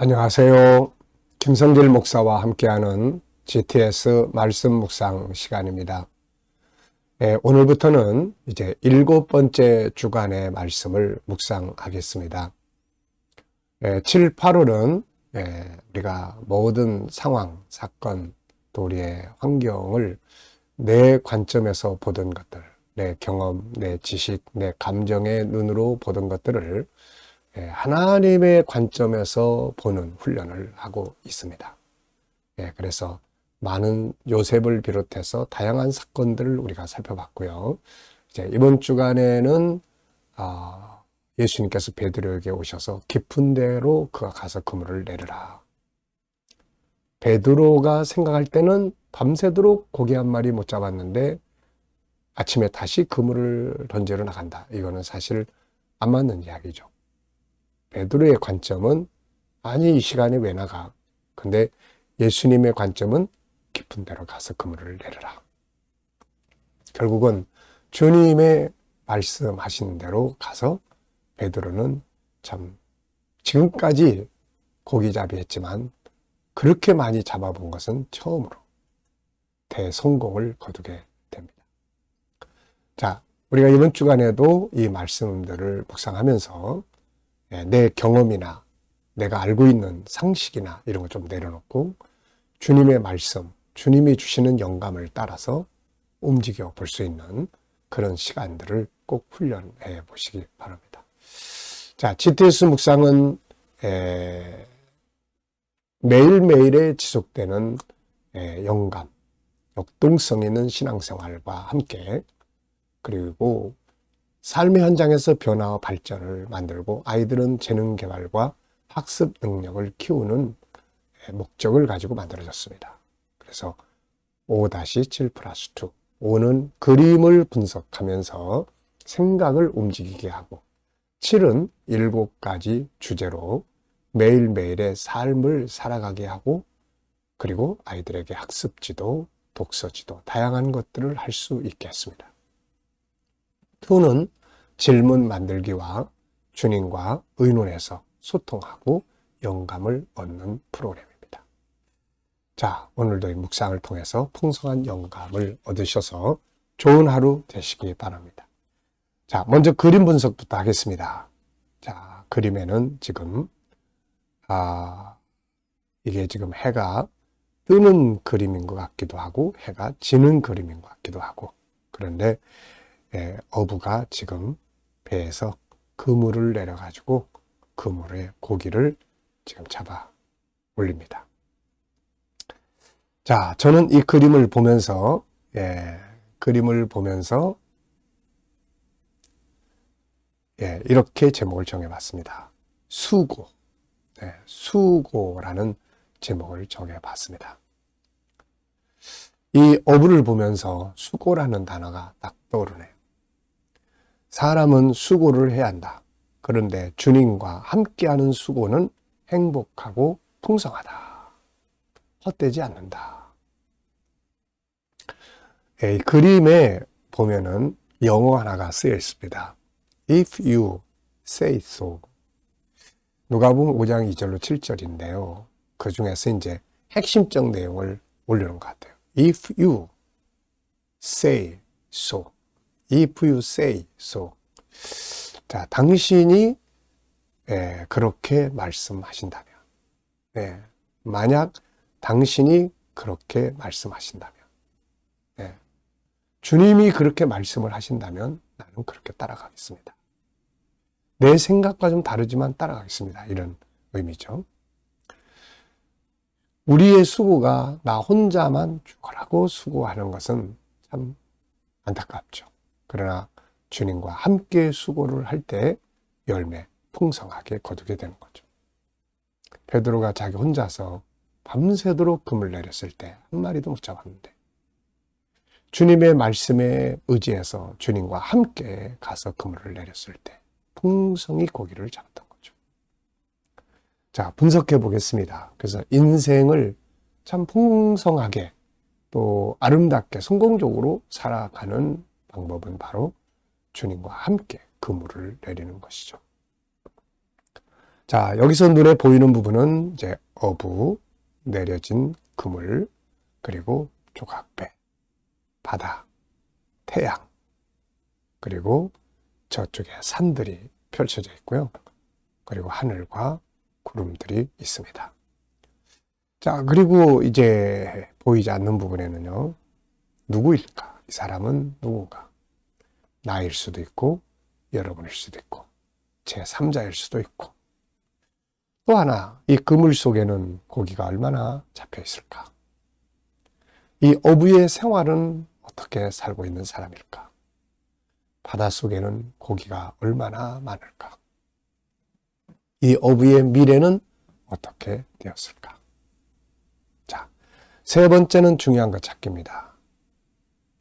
안녕하세요. 김성길 목사와 함께하는 GTS 말씀 묵상 시간입니다. 오늘부터는 이제 7번째 주간의 말씀을 묵상하겠습니다. 7, 8월은 우리가 모든 상황, 사건, 또 우리의 환경을 내 관점에서 보던 것들, 내 경험, 내 지식, 내 감정의 눈으로 보던 것들을 하나님의 관점에서 보는 훈련을 하고 있습니다. 그래서 많은 요셉을 비롯해서 다양한 사건들을 우리가 살펴봤고요. 이제 이번 주간에는 예수님께서 베드로에게 오셔서 깊은 데로 그가 가서 그물을 내리라. 베드로가 생각할 때는 밤새도록 고기 한 마리 못 잡았는데 아침에 다시 그물을 던지러 나간다. 이거는 사실 안 맞는 이야기죠. 베드로의 관점은 아니 이 시간에 왜 나가? 근데 예수님의 관점은 깊은 데로 가서 그물을 내려라. 결국은 주님의 말씀하신 대로 가서 베드로는 참 지금까지 고기잡이 했지만 그렇게 많이 잡아본 것은 처음으로 대성공을 거두게 됩니다. 자, 우리가 이번 주간에도 이 말씀들을 묵상하면서 내 경험이나 내가 알고 있는 상식이나 이런 거 좀 내려놓고 주님의 말씀, 주님이 주시는 영감을 따라서 움직여 볼 수 있는 그런 시간들을 꼭 훈련해 보시기 바랍니다. 자, GTS 묵상은 매일매일에 지속되는 영감, 역동성 있는 신앙생활과 함께 그리고 삶의 현장에서 변화와 발전을 만들고 아이들은 재능 개발과 학습 능력을 키우는 목적을 가지고 만들어졌습니다. 그래서 5-7+2. 5는 그림을 분석하면서 생각을 움직이게 하고 7은 7가지 주제로 매일매일의 삶을 살아가게 하고 그리고 아이들에게 학습지도, 독서지도 다양한 것들을 할 수 있게 했습니다. 2는 질문 만들기와 주님과 의논해서 소통하고 영감을 얻는 프로그램입니다. 자, 오늘도 이 묵상을 통해서 풍성한 영감을 얻으셔서 좋은 하루 되시기 바랍니다. 자, 먼저 그림 분석부터 하겠습니다. 자, 그림에는 지금 이게 지금 해가 뜨는 그림인 것 같기도 하고 해가 지는 그림인 것 같기도 하고 그런데 어부가 지금 배에서 그물을 내려가지고 그물에 고기를 지금 잡아 올립니다. 자, 저는 이 그림을 보면서 이렇게 제목을 정해봤습니다. 수고, 수고라는 제목을 정해봤습니다. 이 어부를 보면서 수고라는 단어가 딱 떠오르네요. 사람은 수고를 해야 한다. 그런데 주님과 함께하는 수고는 행복하고 풍성하다. 헛되지 않는다. 이 그림에 보면은 영어 하나가 쓰여 있습니다. If you say so. 누가복음 5장 2절로 7절인데요. 그 중에서 이제 핵심적 내용을 올려놓은 것 같아요. If you say so. If you say so. 자, 당신이 그렇게 말씀하신다면, 만약 당신이 그렇게 말씀하신다면, 주님이 그렇게 말씀을 하신다면 나는 그렇게 따라가겠습니다. 내 생각과 좀 다르지만 따라가겠습니다. 이런 의미죠. 우리의 수고가 나 혼자만 죽어라고 수고하는 것은 참 안타깝죠. 그러나 주님과 함께 수고를 할 때 열매 풍성하게 거두게 되는 거죠. 베드로가 자기 혼자서 밤새도록 그물 내렸을 때 한 마리도 못 잡았는데 주님의 말씀에 의지해서 주님과 함께 가서 그물을 내렸을 때 풍성히 고기를 잡았던 거죠. 자, 분석해 보겠습니다. 그래서 인생을 참 풍성하게 또 아름답게 성공적으로 살아가는 방법은 바로 주님과 함께 그물을 내리는 것이죠. 자, 여기서 눈에 보이는 부분은 이제 어부, 내려진 그물, 그리고 조각배, 바다, 태양, 그리고 저쪽에 산들이 펼쳐져 있고요. 그리고 하늘과 구름들이 있습니다. 자, 그리고 이제 보이지 않는 부분에는요, 누구일까? 이 사람은 누군가? 나일 수도 있고, 여러분일 수도 있고, 제3자일 수도 있고, 또 하나, 이 그물 속에는 고기가 얼마나 잡혀 있을까? 이 어부의 생활은 어떻게 살고 있는 사람일까? 바닷속에는 고기가 얼마나 많을까? 이 어부의 미래는 어떻게 되었을까? 자, 세 번째는 중요한 것 찾기입니다.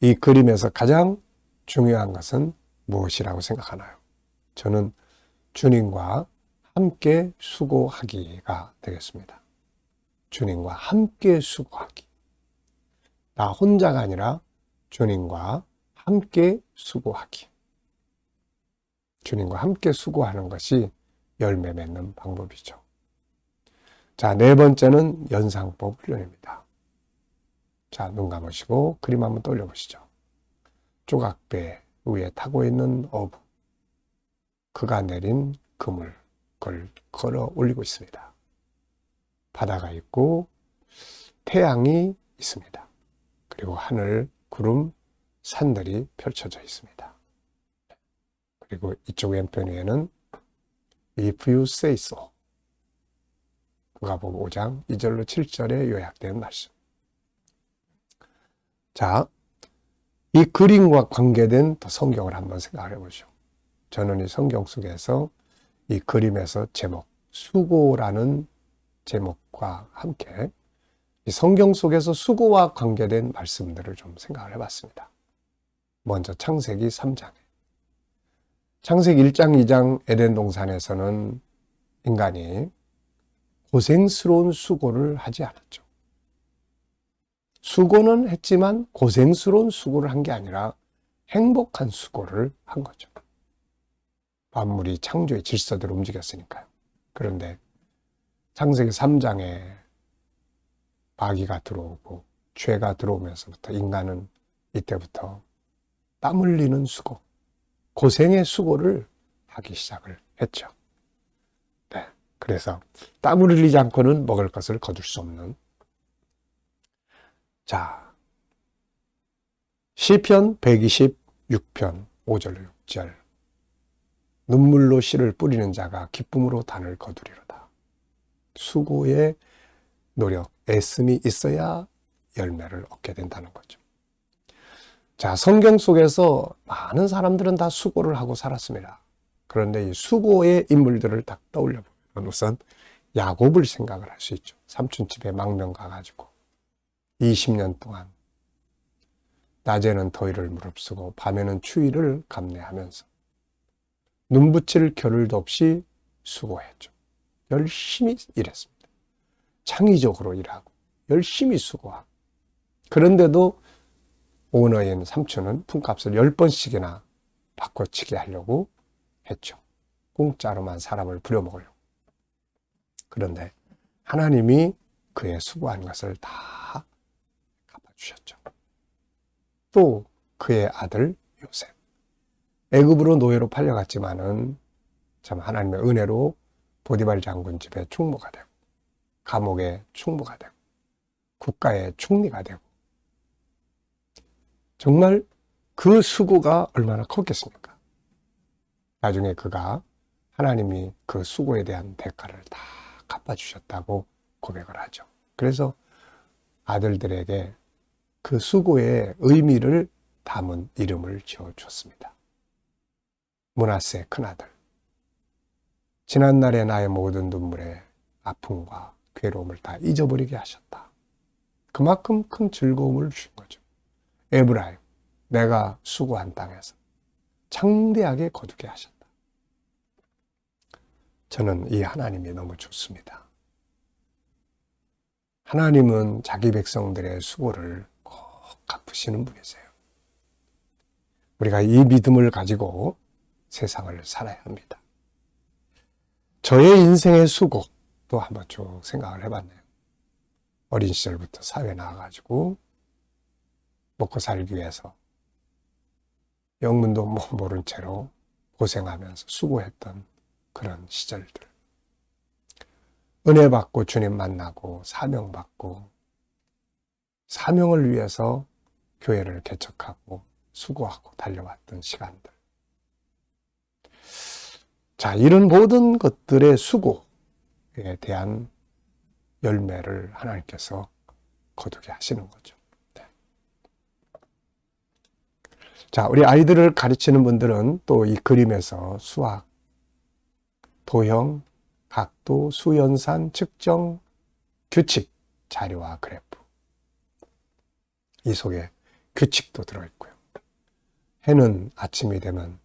이 그림에서 가장 중요한 것은 무엇이라고 생각하나요? 저는 주님과 함께 수고하기가 되겠습니다. 주님과 함께 수고하기. 나 혼자가 아니라 주님과 함께 수고하기. 주님과 함께 수고하는 것이 열매 맺는 방법이죠. 자, 네 번째는 연상법 훈련입니다. 자, 눈 감으시고 그림 한번 떠올려보시죠. 조각배 위에 타고 있는 어부. 그가 내린 그물, 그걸 걸어 올리고 있습니다. 바다가 있고 태양이 있습니다. 그리고 하늘, 구름, 산들이 펼쳐져 있습니다. 그리고 이쪽 왼편 위에는 If you say so. 누가복음 5장 2절로 7절에 요약된 말씀. 자, 이 그림과 관계된 더 성경을 한번 생각해 보죠. 저는 이 성경 속에서 이 그림에서 제목, 수고라는 제목과 함께 이 성경 속에서 수고와 관계된 말씀들을 좀 생각을 해봤습니다. 먼저 창세기 3장에. 창세기 1장, 2장 에덴 동산에서는 인간이 고생스러운 수고를 하지 않았죠. 수고는 했지만 고생스러운 수고를 한 게 아니라 행복한 수고를 한 거죠. 만물이 창조의 질서대로 움직였으니까요. 그런데 창세기 3장에 마귀가 들어오고 죄가 들어오면서부터 인간은 이때부터 땀 흘리는 수고, 고생의 수고를 하기 시작을 했죠. 네, 그래서 땀을 흘리지 않고는 먹을 것을 거둘 수 없는. 자, 시편 126편 5절로 6절. 눈물로 씨를 뿌리는 자가 기쁨으로 단을 거두리로다. 수고의 노력, 애씀이 있어야 열매를 얻게 된다는 거죠. 자, 성경 속에서 많은 사람들은 다 수고를 하고 살았습니다. 그런데 이 수고의 인물들을 딱 떠올려 보면 우선 야곱을 생각을 할 수 있죠. 삼촌 집에 망명 가가지고 20년 동안 낮에는 더위를 무릅쓰고 밤에는 추위를 감내하면서 눈 붙일 겨를도 없이 수고했죠. 열심히 일했습니다. 창의적으로 일하고 열심히 수고하고. 그런데도 오너인 삼촌은 품값을 10번씩이나 바꿔치기 하려고 했죠. 공짜로만 사람을 부려먹으려고. 그런데 하나님이 그의 수고한 것을 다 갚아주셨죠. 또 그의 아들 요셉. 애굽으로 노예로 팔려갔지만은 참 하나님의 은혜로 보디발 장군 집에 충무가 되고 감옥에 충무가 되고 국가의 총리가 되고 정말 그 수고가 얼마나 컸겠습니까? 나중에 그가 하나님이 그 수고에 대한 대가를 다 갚아주셨다고 고백을 하죠. 그래서 아들들에게 그 수고의 의미를 담은 이름을 지어줬습니다. 므낫세 큰아들. 지난날의 나의 모든 눈물에 아픔과 괴로움을 다 잊어버리게 하셨다. 그만큼 큰 즐거움을 주신 거죠. 에브라임, 내가 수고한 땅에서 창대하게 거두게 하셨다. 저는 이 하나님이 너무 좋습니다. 하나님은 자기 백성들의 수고를 꼭 갚으시는 분이세요. 우리가 이 믿음을 가지고 세상을 살아야 합니다. 저의 인생의 수고도 한번 쭉 생각을 해봤네요. 어린 시절부터 사회에 나와가지고 먹고 살기 위해서 영문도 모른 채로 고생하면서 수고했던 그런 시절들. 은혜 받고 주님 만나고 사명 받고 사명을 위해서 교회를 개척하고 수고하고 달려왔던 시간들. 자, 이런 모든 것들의 수고에 대한 열매를 하나님께서 거두게 하시는 거죠. 네. 자, 우리 아이들을 가르치는 분들은 또 이 그림에서 수학, 도형, 각도, 수연산, 측정, 규칙, 자료와 그래프. 이 속에 규칙도 들어있고요. 해는 아침이 되면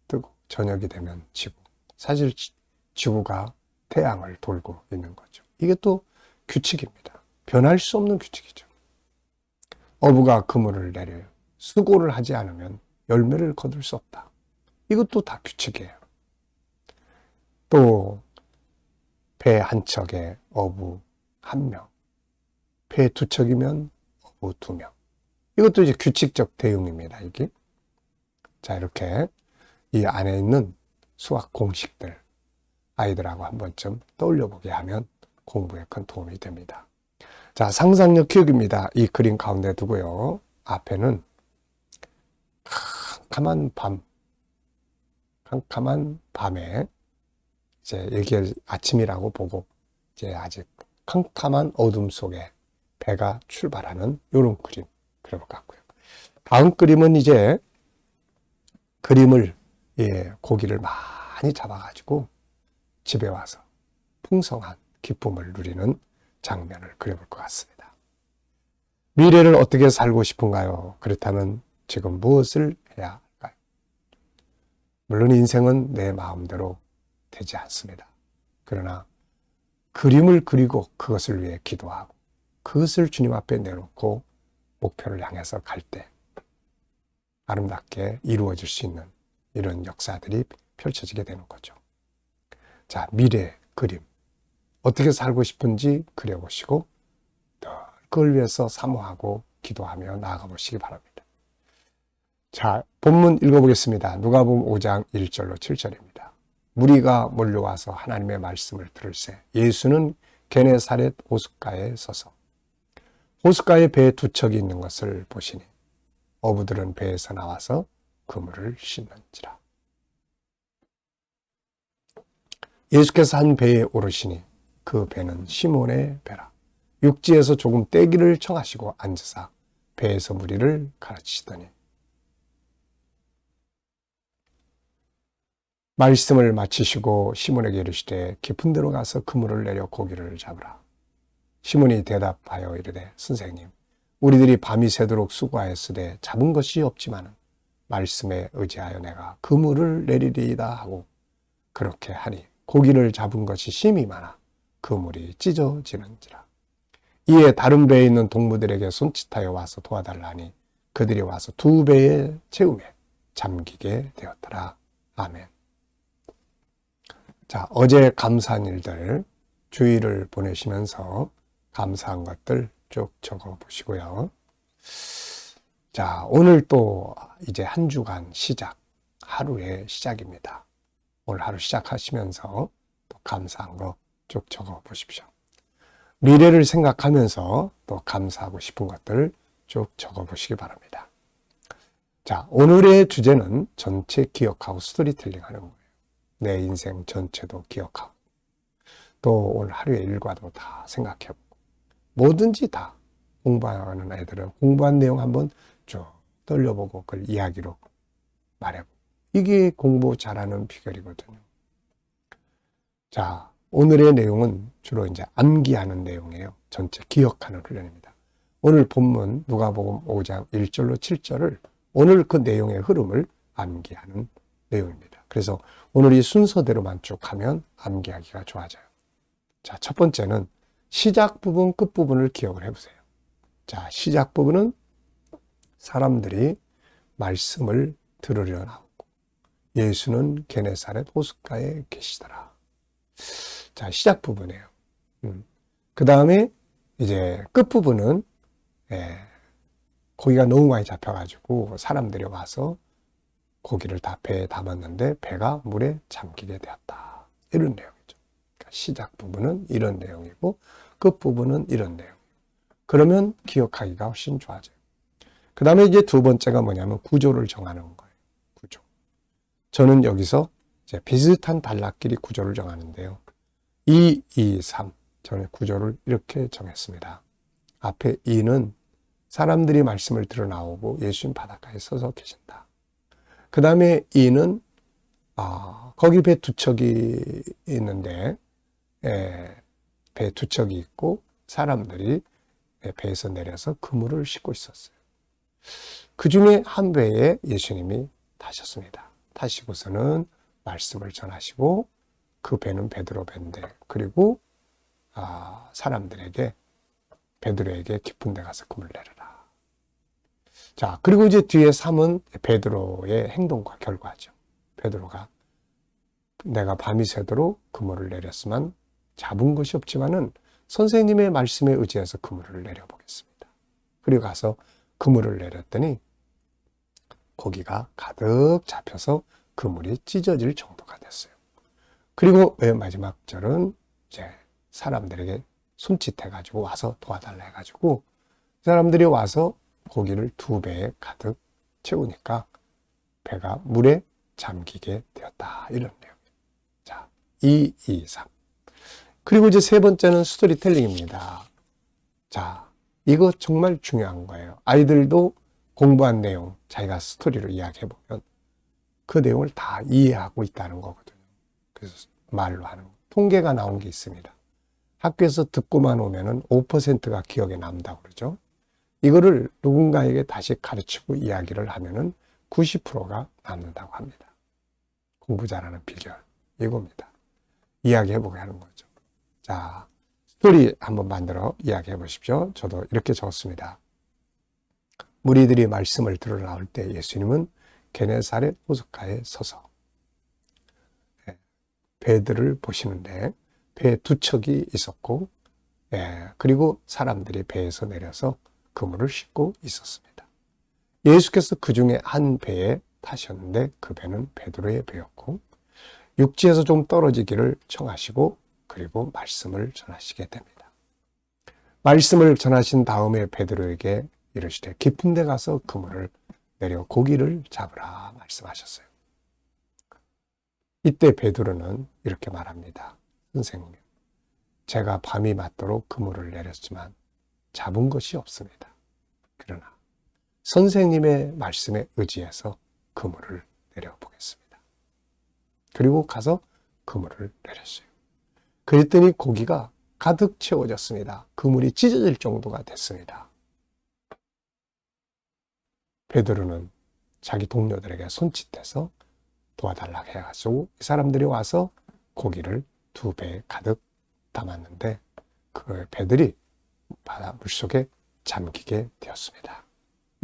뜨고 저녁이 되면 지고, 사실 지구가 태양을 돌고 있는 거죠. 이게 또 규칙입니다. 변할 수 없는 규칙이죠. 어부가 그물을 내려요. 수고를 하지 않으면 열매를 거둘 수 없다. 이것도 다 규칙이에요. 또 배 한 척에 어부 한 명, 배 두 척이면 어부 두 명. 이것도 이제 규칙적 대응입니다. 이게. 자, 이렇게 이 안에 있는 수학 공식들 아이들하고 한 번쯤 떠올려 보게 하면 공부에 큰 도움이 됩니다. 자, 상상력 키우기입니다. 이 그림 가운데 두고요. 앞에는 캄캄한 밤에 이제 여기 아침이라고 보고 이제 아직 캄캄한 어둠 속에 배가 출발하는 이런 그림 그려볼 것 같고요. 다음 그림은 이제 그림을 고기를 많이 잡아가지고 집에 와서 풍성한 기쁨을 누리는 장면을 그려볼 것 같습니다. 미래를 어떻게 살고 싶은가요? 그렇다면 지금 무엇을 해야 할까요? 물론 인생은 내 마음대로 되지 않습니다. 그러나 그림을 그리고 그것을 위해 기도하고 그것을 주님 앞에 내놓고 목표를 향해서 갈 때 아름답게 이루어질 수 있는 이런 역사들이 펼쳐지게 되는 거죠. 자, 미래 그림. 어떻게 살고 싶은지 그려보시고 그걸 위해서 사모하고 기도하며 나아가 보시기 바랍니다. 자, 본문 읽어보겠습니다. 누가복음 5장 1절로 7절입니다. 무리가 몰려와서 하나님의 말씀을 들을새 예수는 게네사렛 호숫가에 서서 호숫가에 배 두 척이 있는 것을 보시니 어부들은 배에서 나와서 그물을 씻는지라. 예수께서 한 배에 오르시니 그 배는 시몬의 배라. 육지에서 조금 떼기를 청하시고 앉으사 배에서 무리를 가르치시더니 말씀을 마치시고 시몬에게 이르시되 깊은 데로 가서 그물을 내려 고기를 잡으라. 시몬이 대답하여 이르되 선생님 우리들이 밤이 새도록 수고하였으되 잡은 것이 없지만은 말씀에 의지하여 내가 그물을 내리리이다 하고 그렇게 하니 고기를 잡은 것이 심히 많아 그물이 찢어지는지라. 이에 다른 배에 있는 동무들에게 손짓하여 와서 도와달라니 그들이 와서 두 배에 채우매 잠기게 되었더라. 아멘. 자, 어제 감사한 일들 주의를 보내시면서 감사한 것들 쭉 적어 보시고요. 자, 오늘 또 이제 한 주간 시작, 하루의 시작입니다. 오늘 하루 시작하시면서 또 감사한 거 쭉 적어 보십시오. 미래를 생각하면서 또 감사하고 싶은 것들 쭉 적어 보시기 바랍니다. 자, 오늘의 주제는 전체 기억하고 스토리텔링 하는 거예요. 내 인생 전체도 기억하고 또 오늘 하루의 일과도 다 생각해보고 뭐든지 다 공부하는 애들은 공부한 내용 한번 쭉 떠올려보고 그걸 이야기로 말해보고 이게 공부 잘하는 비결이거든요. 자, 오늘의 내용은 주로 이제 암기하는 내용이에요. 전체 기억하는 훈련입니다. 오늘 본문 누가복음 5장 1절로 7절을 오늘 그 내용의 흐름을 암기하는 내용입니다. 그래서 오늘 이 순서대로만 쭉 하면 암기하기가 좋아져요. 자, 첫 번째는 시작 부분, 끝 부분을 기억을 해보세요. 자, 시작 부분은 사람들이 말씀을 들으려 나오고 예수는 게네사렛 호숫가에 계시더라. 자, 시작 부분이에요. 그 다음에 이제 끝부분은 고기가 너무 많이 잡혀가지고 사람들이 와서 고기를 다 배에 담았는데 배가 물에 잠기게 되었다. 이런 내용이죠. 그러니까 시작 부분은 이런 내용이고 끝부분은 이런 내용. 그러면 기억하기가 훨씬 좋아져요. 그 다음에 이제 두 번째가 뭐냐면 구조를 정하는 거예요. 구조. 저는 여기서 이제 비슷한 단락끼리 구조를 정하는데요. 2, 2, 3. 저는 구조를 이렇게 정했습니다. 앞에 2는 사람들이 말씀을 들어 나오고 예수님 바닷가에 서서 계신다. 그 다음에 2는 거기 배 두 척이 있는데 배 두 척이 있고 사람들이 배에서 내려서 그물을 싣고 있었어요. 그 중에 한 배에 예수님이 타셨습니다. 타시고서는 말씀을 전하시고 그 배는 베드로 배인데 그리고 사람들에게 베드로에게 깊은 데 가서 그물 내려라. 자, 그리고 이제 뒤에 3은 베드로의 행동과 결과죠. 베드로가 내가 밤이 새도록 그물을 내렸으면 잡은 것이 없지만은 선생님의 말씀에 의지해서 그물을 내려보겠습니다. 그리고 가서 그물을 내렸더니 고기가 가득 잡혀서 그물이 찢어질 정도가 됐어요. 그리고 맨 마지막 절은 이제 사람들에게 손짓해가지고 와서 도와달라 해가지고 사람들이 와서 고기를 2배에 가득 채우니까 배가 물에 잠기게 되었다. 이런 내용이에요. 자, 2, 2, 3. 그리고 이제 세 번째는 스토리텔링입니다. 자, 이거 정말 중요한 거예요. 아이들도 공부한 내용 자기가 스토리로 이야기해보면 그 내용을 다 이해하고 있다는 거거든요. 그래서 말로 하는 거. 통계가 나온 게 있습니다. 학교에서 듣고만 오면은 5%가 기억에 남다고 그러죠. 이거를 누군가에게 다시 가르치고 이야기를 하면은 90%가 남는다고 합니다. 공부 잘하는 비결 이겁니다. 이야기해보게 하는 거죠. 자, 스토리 한번 만들어 이야기해 보십시오. 저도 이렇게 적었습니다. 무리들이 말씀을 들어 나올 때 예수님은 게네사렛 호숫가에 서서 배들을 보시는데 배 두 척이 있었고 그리고 사람들이 배에서 내려서 그물을 싣고 있었습니다. 예수께서 그 중에 한 배에 타셨는데 그 배는 베드로의 배였고 육지에서 좀 떨어지기를 청하시고 그리고 말씀을 전하시게 됩니다. 말씀을 전하신 다음에 베드로에게 이르시되 깊은 데 가서 그물을 내려 고기를 잡으라 말씀하셨어요. 이때 베드로는 이렇게 말합니다. 선생님, 제가 밤이 맞도록 그물을 내렸지만 잡은 것이 없습니다. 그러나 선생님의 말씀에 의지해서 그물을 내려보겠습니다. 그리고 가서 그물을 내렸어요. 그랬더니 고기가 가득 채워졌습니다. 그물이 찢어질 정도가 됐습니다. 베드로는 자기 동료들에게 손짓해서 도와달라고 해가지고 이 사람들이 와서 고기를 2배 가득 담았는데 그 배들이 바다 물속에 잠기게 되었습니다.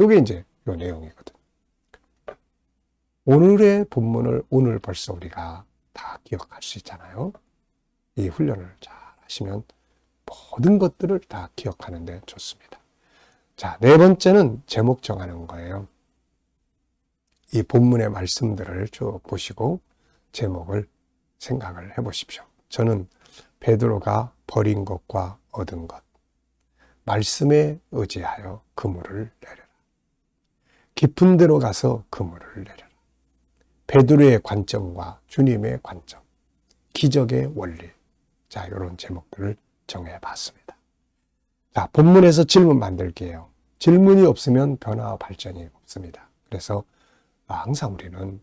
이게 이제 이 내용이거든요. 오늘의 본문을 오늘 벌써 우리가 다 기억할 수 있잖아요. 이 훈련을 잘 하시면 모든 것들을 다 기억하는데 좋습니다. 자, 네 번째는 제목 정하는 거예요. 이 본문의 말씀들을 쭉 보시고 제목을 생각을 해보십시오. 저는 베드로가 버린 것과 얻은 것, 말씀에 의지하여 그물을 내려라. 깊은 데로 가서 그물을 내려라. 베드로의 관점과 주님의 관점, 기적의 원리. 자, 이런 제목들을 정해봤습니다. 자, 본문에서 질문 만들게요. 질문이 없으면 변화와 발전이 없습니다. 그래서 항상 우리는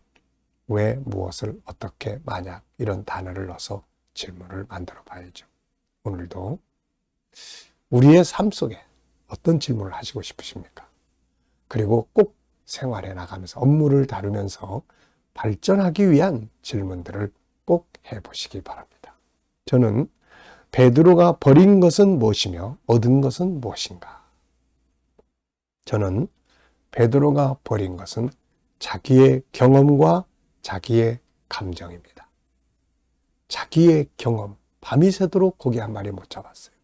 왜, 무엇을, 어떻게, 만약 이런 단어를 넣어서 질문을 만들어 봐야죠. 오늘도 우리의 삶 속에 어떤 질문을 하시고 싶으십니까? 그리고 꼭 생활에 나가면서 업무를 다루면서 발전하기 위한 질문들을 꼭 해보시기 바랍니다. 저는 베드로가 버린 것은 무엇이며 얻은 것은 무엇인가? 저는 베드로가 버린 것은 자기의 경험과 자기의 감정입니다. 자기의 경험, 밤이 새도록 고기 한 마리 못 잡았어요.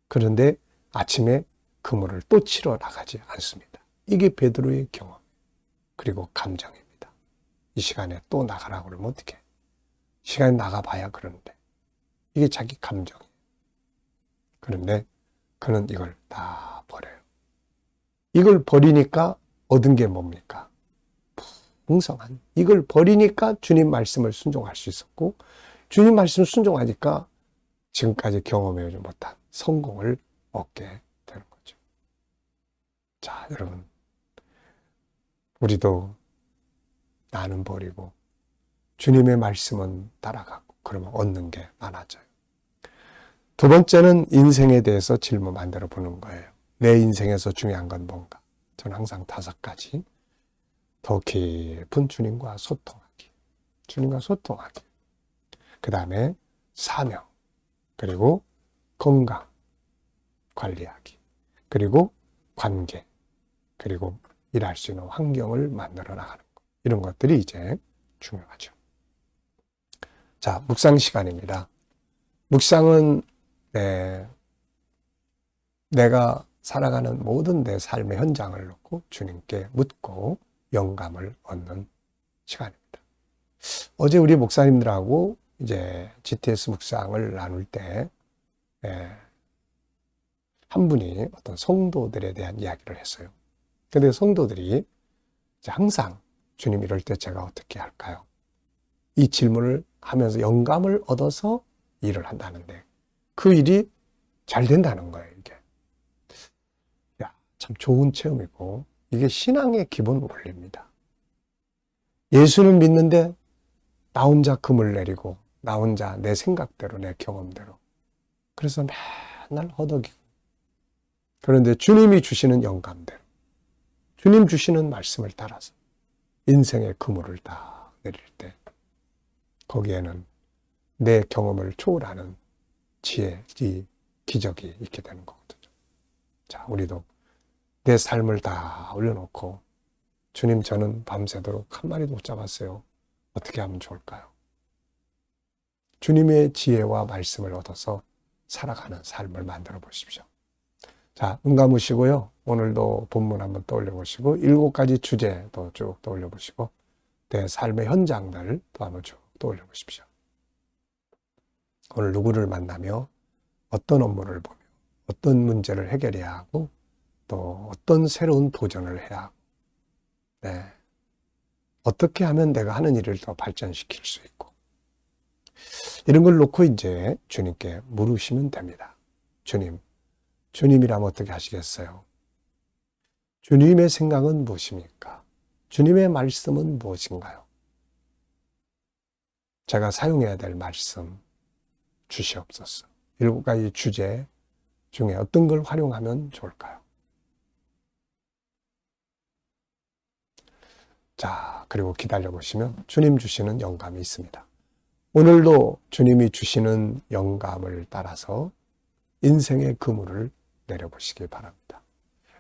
그런데 아침에 그물을 또 치러 나가지 않습니다. 이게 베드로의 경험, 그리고 감정입니다. 이 시간에 또 나가라고 그러면 어떡해? 시간에 나가봐야 그러는데 이게 자기 감정이에요. 그런데 그는 이걸 다 버려요. 이걸 버리니까 얻은 게 뭡니까? 풍성한. 이걸 버리니까 주님 말씀을 순종할 수 있었고, 주님 말씀 순종하니까 지금까지 경험하지 못한 성공을 얻게 되는 거죠. 자, 여러분, 우리도 나는 버리고 주님의 말씀은 따라가고 그러면 얻는 게 많아져요. 두 번째는 인생에 대해서 질문 만들어 보는 거예요. 내 인생에서 중요한 건 뭔가? 저는 항상 5가지. 더 깊은 주님과 소통하기. 주님과 소통하기. 그 다음에 사명. 그리고 건강 관리하기. 그리고 관계. 그리고 일할 수 있는 환경을 만들어 나가는 것. 이런 것들이 이제 중요하죠. 자, 묵상 시간입니다. 묵상은 내가 살아가는 모든 내 삶의 현장을 놓고 주님께 묻고 영감을 얻는 시간입니다. 어제 우리 목사님들하고 이제 GTS 묵상을 나눌 때, 한 분이 어떤 성도들에 대한 이야기를 했어요. 근데 성도들이 이제 항상 주님 이럴 때 제가 어떻게 할까요? 이 질문을 하면서 영감을 얻어서 일을 한다는데 그 일이 잘 된다는 거예요, 이게. 야, 참 좋은 체험이고 이게 신앙의 기본 원리입니다. 예수는 믿는데 나 혼자 금을 내리고 나 혼자 내 생각대로 내 경험대로 그래서 맨날 허덕이고 그런데 주님이 주시는 영감대로 주님 주시는 말씀을 따라서 인생의 그물을 다 내릴 때 거기에는 내 경험을 초월하는 지혜, 이 기적이 있게 되는 거거든요. 자, 우리도 내 삶을 다 올려놓고 주님 저는 밤새도록 한 마리도 못 잡았어요. 어떻게 하면 좋을까요? 주님의 지혜와 말씀을 얻어서 살아가는 삶을 만들어 보십시오. 자, 눈 감으시고요. 오늘도 본문 한번 떠올려 보시고 7가지 주제도 쭉 떠올려 보시고 내 삶의 현장들 또 한번 쭉 떠올려 보십시오. 오늘 누구를 만나며 어떤 업무를 보며 어떤 문제를 해결해야 하고 또 어떤 새로운 도전을 해야 하고 어떻게 하면 내가 하는 일을 더 발전시킬 수 있고 이런 걸 놓고 이제 주님께 물으시면 됩니다. 주님이라면 어떻게 하시겠어요? 주님의 생각은 무엇입니까? 주님의 말씀은 무엇인가요? 제가 사용해야 될 말씀 주시옵소서. 7가지 주제 중에 어떤 걸 활용하면 좋을까요? 자, 그리고 기다려 보시면 주님 주시는 영감이 있습니다. 오늘도 주님이 주시는 영감을 따라서 인생의 그물을 내려보시기 바랍니다.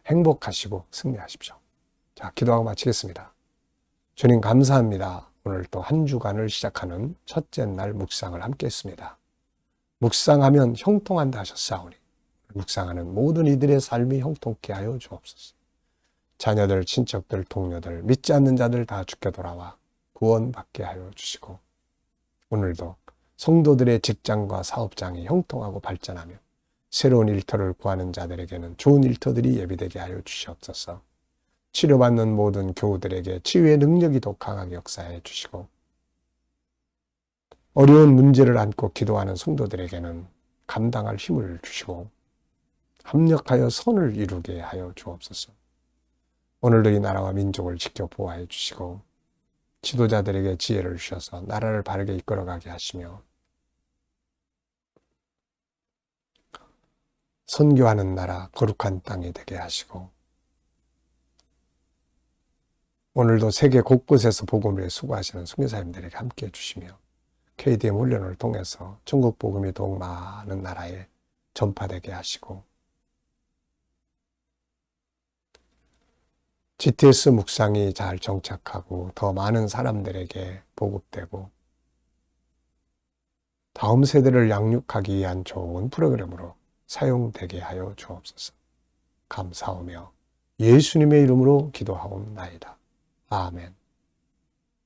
행복하시고 승리하십시오. 자, 기도하고 마치겠습니다. 주님 감사합니다. 오늘 또 한 주간을 시작하는 첫째 날 묵상을 함께 했습니다. 묵상하면 형통한다 하셨사오니 묵상하는 모든 이들의 삶이 형통케 하여 주옵소서. 자녀들, 친척들, 동료들, 믿지 않는 자들 다 주께 돌아와 구원받게 하여 주시고 오늘도 성도들의 직장과 사업장이 형통하고 발전하며 새로운 일터를 구하는 자들에게는 좋은 일터들이 예비되게 하여 주시옵소서. 치료받는 모든 교우들에게 치유의 능력이 더 강하게 역사해 주시고 어려운 문제를 안고 기도하는 성도들에게는 감당할 힘을 주시고 합력하여 선을 이루게 하여 주옵소서. 오늘도 이 나라와 민족을 지켜 보호해 주시고 지도자들에게 지혜를 주셔서 나라를 바르게 이끌어가게 하시며 선교하는 나라 거룩한 땅이 되게 하시고 오늘도 세계 곳곳에서 복음을 위해 수고하시는 선교사님들에게 함께해 주시며 KDM 훈련을 통해서 천국 복음이 더욱 많은 나라에 전파되게 하시고 GTS 묵상이 잘 정착하고 더 많은 사람들에게 보급되고 더 다음 세대를 양육하기 위한 좋은 프로그램으로 사용되게 하여 주옵소서. 감사하며 예수님의 이름으로 기도하옵나이다. 아멘.